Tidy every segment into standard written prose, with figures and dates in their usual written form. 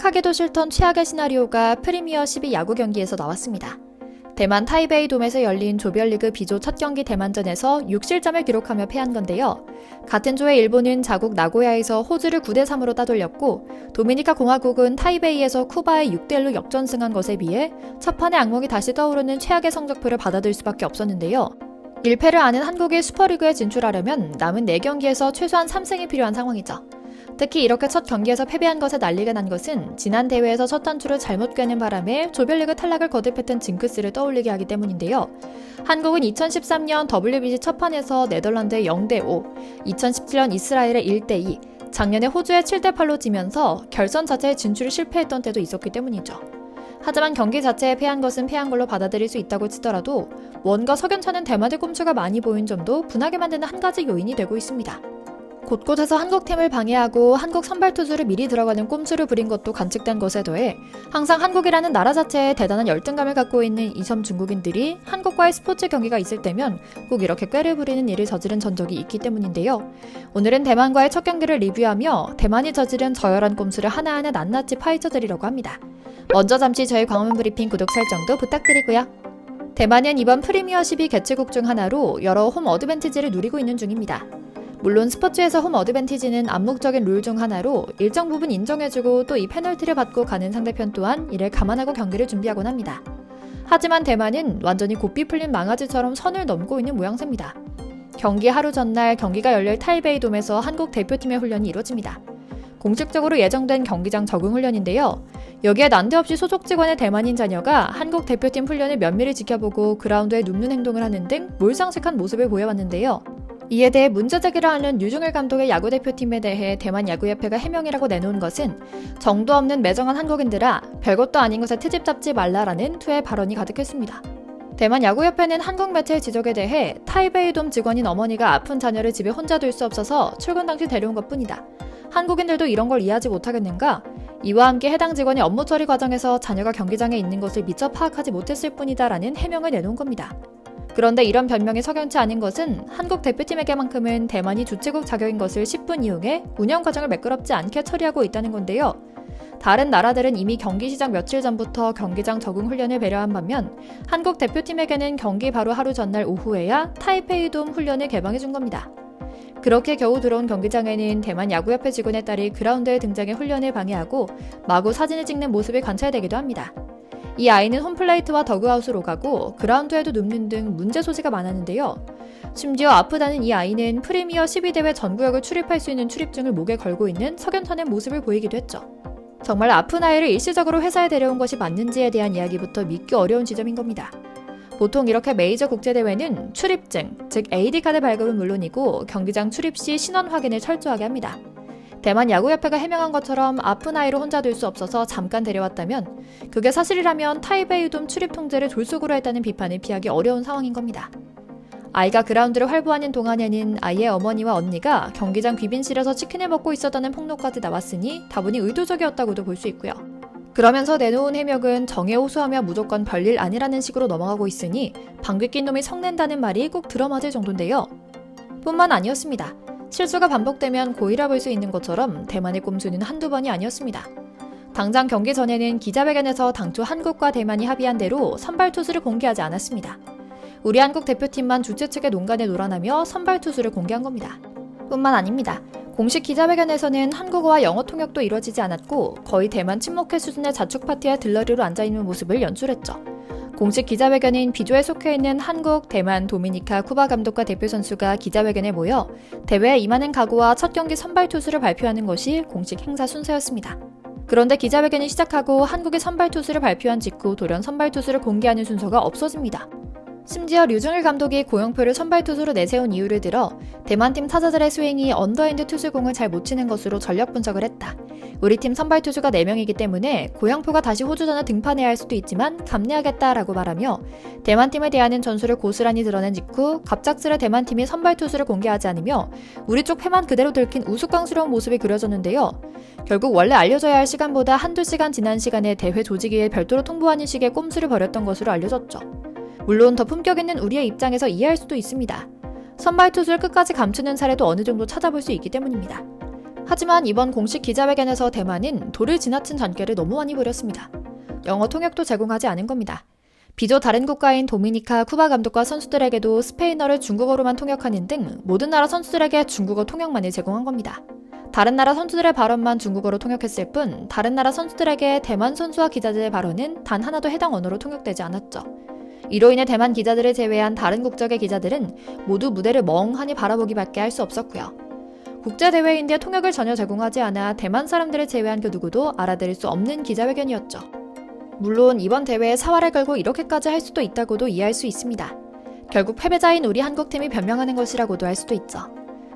생각하기도 싫던 최악의 시나리오가 프리미어 12 야구 경기에서 나왔습니다. 대만 타이베이 돔에서 열린 조별리그 B조 첫 경기 대만전에서 6실점을 기록하며 패한 건데요. 같은 조의 일본은 자국 나고야에서 호주를 9대3으로 따돌렸고, 도미니카 공화국은 타이베이에서 쿠바에 6대1로 역전승한 것에 비해 첫판의 악몽이 다시 떠오르는 최악의 성적표를 받아들일 수밖에 없었는데요. 1패를 안은 한국이 슈퍼리그에 진출하려면 남은 4경기에서 최소한 3승이 필요한 상황이죠. 특히 이렇게 첫 경기에서 패배한 것에 난리가 난 것은 지난 대회에서 첫 단추를 잘못 꿰는 바람에 조별리그 탈락을 거듭했던 징크스를 떠올리게 하기 때문인데요. 한국은 2013년 WBC 첫판에서 네덜란드에 0대5, 2017년 이스라엘에 1대2, 작년에 호주에 7대8로 지면서 결선 자체에 진출을 실패했던 때도 있었기 때문이죠. 하지만 경기 자체에 패한 것은 패한 걸로 받아들일 수 있다고 치더라도 원과 석연찮은 대만의 꼼수가 많이 보인 점도 분하게 만드는 한 가지 요인이 되고 있습니다. 곳곳에서 한국팀을 방해하고 한국 선발 투수를 미리 들어가는 꼼수를 부린 것도 관측된 것에 더해 항상 한국이라는 나라 자체에 대단한 열등감을 갖고 있는 이섬 중국인들이 한국과의 스포츠 경기가 있을 때면 꼭 이렇게 꾀를 부리는 일을 저지른 전적이 있기 때문인데요. 오늘은 대만과의 첫 경기를 리뷰하며 대만이 저지른 저열한 꼼수를 하나하나 낱낱이 파헤쳐드리려고 합니다. 먼저 잠시 저희 광화문 브리핑 구독 설정도 부탁드리고요. 대만은 이번 프리미어 12 개최국 중 하나로 여러 홈 어드밴티지를 누리고 있는 중입니다. 물론 스포츠에서 홈 어드밴티지는 암묵적인 룰 중 하나로 일정 부분 인정해주고 또 이 페널티를 받고 가는 상대편 또한 이를 감안하고 경기를 준비하곤 합니다. 하지만 대만은 완전히 고삐 풀린 망아지처럼 선을 넘고 있는 모양새입니다. 경기 하루 전날 경기가 열릴 타이베이 돔에서 한국 대표팀의 훈련이 이뤄집니다. 공식적으로 예정된 경기장 적응 훈련인데요. 여기에 난데없이 소속 직원의 대만인 자녀가 한국 대표팀 훈련을 면밀히 지켜보고 그라운드에 눕는 행동을 하는 등 몰상식한 모습을 보여왔는데요. 이에 대해 문제 제기를 하는 류중일 감독의 야구대표팀에 대해 대만 야구협회가 해명이라고 내놓은 것은 정도 없는 매정한 한국인들아 별것도 아닌 것에 트집 잡지 말라라는 투의 발언이 가득했습니다. 대만 야구협회는 한국 매체의 지적에 대해 타이베이돔 직원인 어머니가 아픈 자녀를 집에 혼자 둘 수 없어서 출근 당시 데려온 것뿐이다. 한국인들도 이런 걸 이해하지 못하겠는가? 이와 함께 해당 직원이 업무 처리 과정에서 자녀가 경기장에 있는 것을 미처 파악하지 못했을 뿐이다 라는 해명을 내놓은 겁니다. 그런데 이런 변명이 석연치 않은 것은 한국 대표팀에게만큼은 대만이 주최국 자격인 것을 10분 이용해 운영 과정을 매끄럽지 않게 처리하고 있다는 건데요. 다른 나라들은 이미 경기 시작 며칠 전부터 경기장 적응 훈련을 배려한 반면 한국 대표팀에게는 경기 바로 하루 전날 오후에야 타이페이돔 훈련을 개방해 준 겁니다. 그렇게 겨우 들어온 경기장에는 대만 야구협회 직원의 딸이 그라운드에 등장해 훈련을 방해하고 마구 사진을 찍는 모습이 관찰되기도 합니다. 이 아이는 홈플레이트와 더그아웃으로 가고 그라운드에도 눕는 등 문제 소지가 많았는데요. 심지어 아프다는 이 아이는 프리미어 12 대회 전구역을 출입할 수 있는 출입증을 목에 걸고 있는 석연찮은 모습을 보이기도 했죠. 정말 아픈 아이를 일시적으로 회사에 데려온 것이 맞는지에 대한 이야기부터 믿기 어려운 지점인 겁니다. 보통 이렇게 메이저 국제대회는 출입증, 즉 AD카드 발급은 물론이고 경기장 출입 시 신원 확인을 철저하게 합니다. 대만 야구협회가 해명한 것처럼 아픈 아이를 혼자 둘 수 없어서 잠깐 데려왔다면 그게 사실이라면 타이베이돔 출입 통제를 졸속으로 했다는 비판을 피하기 어려운 상황인 겁니다. 아이가 그라운드를 활보하는 동안에는 아이의 어머니와 언니가 경기장 귀빈실에서 치킨을 먹고 있었다는 폭로까지 나왔으니 다분히 의도적이었다고도 볼 수 있고요. 그러면서 내놓은 해명은 정에 호소하며 무조건 별일 아니라는 식으로 넘어가고 있으니 방귀 낀 놈이 성낸다는 말이 꼭 들어맞을 정도인데요. 뿐만 아니었습니다. 실수가 반복되면 고의라 볼 수 있는 것처럼 대만의 꼼수는 한두 번이 아니었습니다. 당장 경기 전에는 기자회견에서 당초 한국과 대만이 합의한 대로 선발 투수를 공개하지 않았습니다. 우리 한국 대표팀만 주최 측의 농간에 놀아나며 선발 투수를 공개한 겁니다. 뿐만 아닙니다. 공식 기자회견에서는 한국어와 영어 통역도 이뤄지지 않았고 거의 대만 친목회 수준의 자축 파티에 들러리로 앉아있는 모습을 연출했죠. 공식 기자회견인 B조에 속해 있는 한국, 대만, 도미니카, 쿠바 감독과 대표 선수가 기자회견에 모여 대회에 임하는 각오와 첫 경기 선발 투수를 발표하는 것이 공식 행사 순서였습니다. 그런데 기자회견이 시작하고 한국의 선발 투수를 발표한 직후 돌연 선발 투수를 공개하는 순서가 없어집니다. 심지어 류중일 감독이 고영표를 선발 투수로 내세운 이유를 들어 대만팀 타자들의 스윙이 언더핸드 투수공을 잘 못 치는 것으로 전력 분석을 했다. 우리 팀 선발 투수가 4명이기 때문에 고영표가 다시 호주전을 등판해야 할 수도 있지만 감내하겠다라고 말하며 대만팀에 대한 전술을 고스란히 드러낸 직후 갑작스레 대만팀이 선발 투수를 공개하지 않으며 우리 쪽 패만 그대로 들킨 우스꽝스러운 모습이 그려졌는데요. 결국 원래 알려져야 할 시간보다 한두 시간 지난 시간에 대회 조직위에 별도로 통보하는 식의 꼼수를 벌였던 것으로 알려졌죠. 물론 더 품격 있는 우리의 입장에서 이해할 수도 있습니다. 선발 투수를 끝까지 감추는 사례도 어느 정도 찾아볼 수 있기 때문입니다. 하지만 이번 공식 기자회견에서 대만은 도를 지나친 잔꾀를 너무 많이 부렸습니다. 영어 통역도 제공하지 않은 겁니다. 비교 다른 국가인 도미니카, 쿠바 감독과 선수들에게도 스페인어를 중국어로만 통역하는 등 모든 나라 선수들에게 중국어 통역만을 제공한 겁니다. 다른 나라 선수들의 발언만 중국어로 통역했을 뿐 다른 나라 선수들에게 대만 선수와 기자들의 발언은 단 하나도 해당 언어로 통역되지 않았죠. 이로 인해 대만 기자들을 제외한 다른 국적의 기자들은 모두 무대를 멍하니 바라보기밖에 할 수 없었고요. 국제대회인데 통역을 전혀 제공하지 않아 대만 사람들을 제외한 그 누구도 알아들을 수 없는 기자회견이었죠. 물론 이번 대회에 사활을 걸고 이렇게까지 할 수도 있다고도 이해할 수 있습니다. 결국 패배자인 우리 한국팀이 변명하는 것이라고도 할 수도 있죠.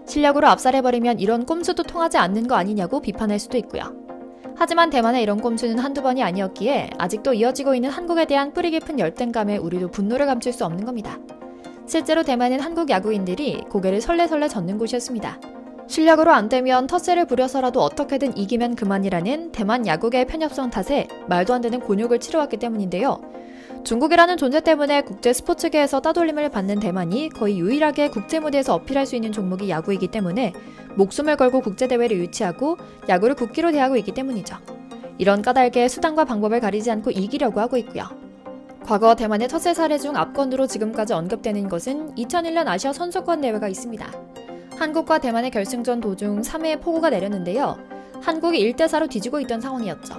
실력으로 압살해버리면 이런 꼼수도 통하지 않는 거 아니냐고 비판할 수도 있고요. 하지만 대만의 이런 꼼수는 한두 번이 아니었기에 아직도 이어지고 있는 한국에 대한 뿌리 깊은 열등감에 우리도 분노를 감출 수 없는 겁니다. 실제로 대만은 한국 야구인들이 고개를 설레설레 젓는 곳이었습니다. 실력으로 안 되면 텃세를 부려서라도 어떻게든 이기면 그만이라는 대만 야구계의 편협성 탓에 말도 안 되는 곤욕을 치러왔기 때문인데요. 중국이라는 존재 때문에 국제 스포츠계에서 따돌림을 받는 대만이 거의 유일하게 국제 무대에서 어필할 수 있는 종목이 야구이기 때문에 목숨을 걸고 국제대회를 유치하고 야구를 국기로 대하고 있기 때문이죠. 이런 까닭에 수단과 방법을 가리지 않고 이기려고 하고 있고요. 과거 대만의 텃세 사례 중 압권으로 지금까지 언급되는 것은 2001년 아시아 선수권 대회가 있습니다. 한국과 대만의 결승전 도중 3회의 폭우가 내렸는데요. 한국이 1대4로 뒤지고 있던 상황이었죠.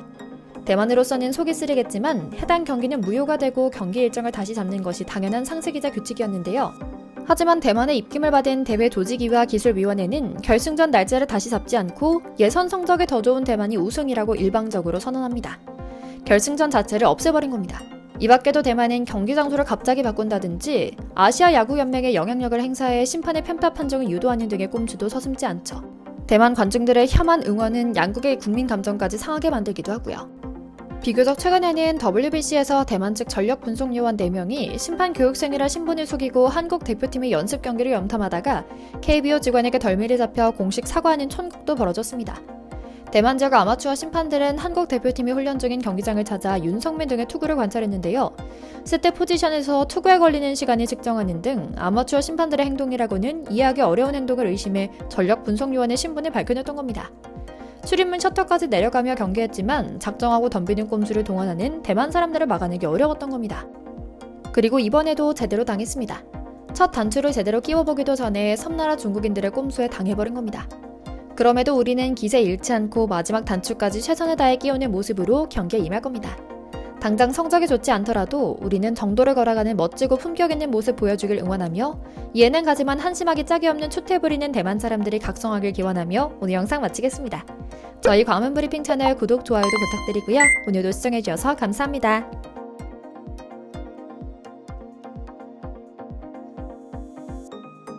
대만으로서는 속이 쓰리겠지만 해당 경기는 무효가 되고 경기 일정을 다시 잡는 것이 당연한 상식이자 규칙이었는데요. 하지만 대만의 입김을 받은 대회 조직위와 기술위원회는 결승전 날짜를 다시 잡지 않고 예선 성적이 더 좋은 대만이 우승이라고 일방적으로 선언합니다. 결승전 자체를 없애버린 겁니다. 이 밖에도 대만은 경기 장소를 갑자기 바꾼다든지 아시아 야구연맹의 영향력을 행사해 심판의 편파 판정을 유도하는 등의 꼼수도 서슴지 않죠. 대만 관중들의 혐한 응원은 양국의 국민 감정까지 상하게 만들기도 하고요. 비교적 최근에는 WBC에서 대만 측 전력 분석 요원 4명이 심판 교육생이라 신분을 속이고 한국 대표팀의 연습 경기를 염탐하다가 KBO 직원에게 덜미를 잡혀 공식 사과하는 천국도 벌어졌습니다. 대만 지역 아마추어 심판들은 한국 대표팀이 훈련 중인 경기장을 찾아 윤석민 등의 투구를 관찰했는데요. 스텝 포지션에서 투구에 걸리는 시간을 측정하는 등 아마추어 심판들의 행동이라고는 이해하기 어려운 행동을 의심해 전력 분석 요원의 신분을 밝혀냈던 겁니다. 출입문 셔터까지 내려가며 경기했지만 작정하고 덤비는 꼼수를 동원하는 대만 사람들을 막아내기 어려웠던 겁니다. 그리고 이번에도 제대로 당했습니다. 첫 단추를 제대로 끼워보기도 전에 섬나라 중국인들의 꼼수에 당해버린 겁니다. 그럼에도 우리는 기세 잃지 않고 마지막 단추까지 최선을 다해 끼우는 모습으로 경기에 임할 겁니다. 당장 성적이 좋지 않더라도 우리는 정도를 걸어가는 멋지고 품격 있는 모습 보여주길 응원하며 예능가지만 한심하기 짝이 없는 추태 부리는 대만 사람들이 각성하길 기원하며 오늘 영상 마치겠습니다. 저희 광문브리핑 채널 구독, 좋아요도 부탁드리고요. 오늘도 시청해주셔서 감사합니다.